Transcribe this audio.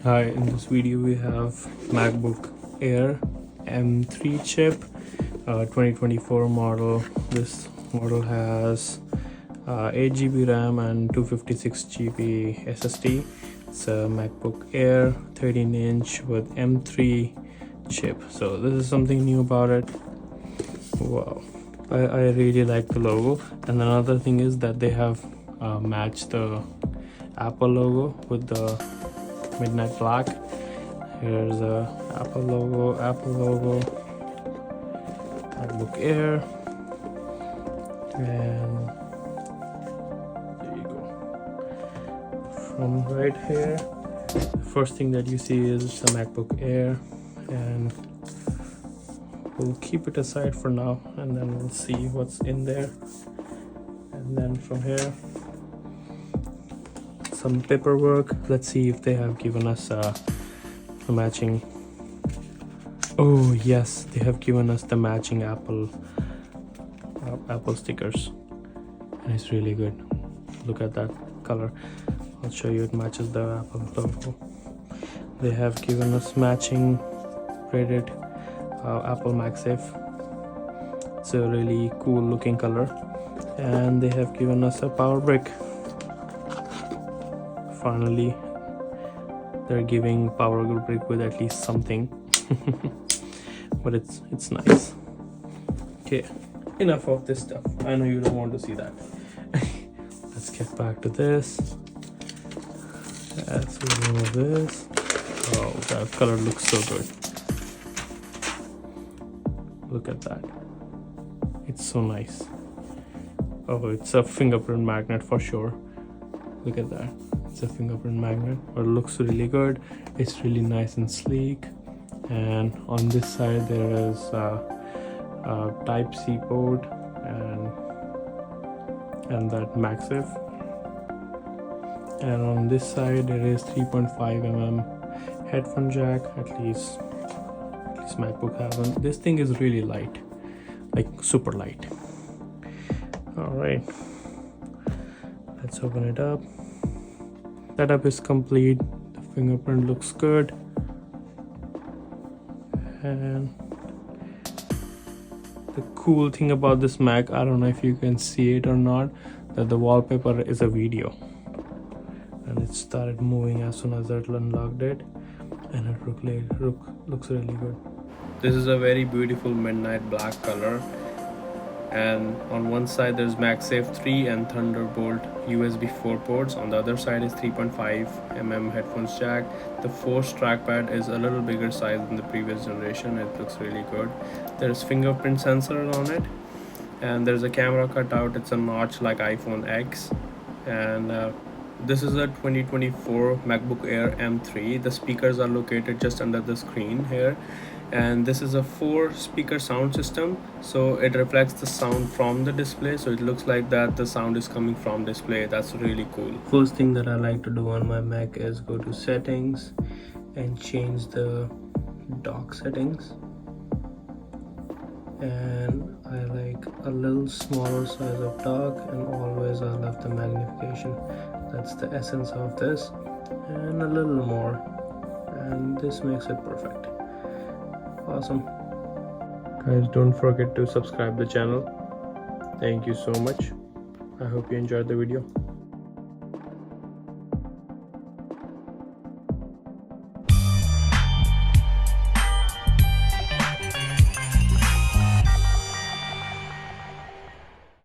Hi, in this video we have Macbook Air M3 chip, 2024 model. This model has 8 GB RAM and 256 GB SSD. It's a MacBook Air 13-inch with M3 chip. So this is something new about it. Wow, I really like the logo. And another thing is that they have matched the Apple logo with the midnight black. Here's a Apple logo, MacBook Air, and there you go. From right here, the first thing that you see is the MacBook Air, and we'll keep it aside for now, and then we'll see what's in there. And then from here, some paperwork. Let's see if they have given us a matching. Oh yes, they have given us the matching Apple stickers, and it's really good. Look at that color. I'll show you. It matches the Apple logo. They have given us matching rated Apple MagSafe. It's a really cool looking color, and they have given us a power brick. Finally, they're giving power brick with at least something. But it's nice. Okay, enough of this stuff. I know you don't want to see that. Let's get back to this. Let's remove this. Oh, that color looks so good. Look at that. It's so nice. Oh, it's a fingerprint magnet for sure. Look at that. It's a fingerprint magnet, but it looks really good. It's really nice and sleek. And on this side there is a Type-C port and that MagSafe. And on this side there is 3.5mm headphone jack. At least MacBook has one. This thing is really light, like super light. All right, let's open it up. Setup is complete. The fingerprint looks good, and the cool thing about this Mac, I don't know if you can see it or not, that the wallpaper is a video, and it started moving as soon as I unlocked it, and it looks really good. This is a very beautiful midnight black color, and on one side there's MagSafe 3 and Thunderbolt USB 4 ports. On the other side is 3.5mm headphones jack. The force trackpad is a little bigger size than the previous generation. It looks really good. There's fingerprint sensor on it, and there's a camera cutout. It's a notch like iPhone X. And this is a 2024 MacBook Air M3. The speakers are located just under the screen here, and this is a 4-speaker sound system, so it reflects the sound from the display, so it looks like that the sound is coming from display. That's really cool. First thing that I like to do on my Mac is go to settings and change the dock settings, and I like a little smaller size of dock, and always I love the magnification. That's the essence of this, and a little more, and this makes it perfect. Awesome. Guys, don't forget to subscribe the channel. Thank you so much. I hope you enjoyed the video.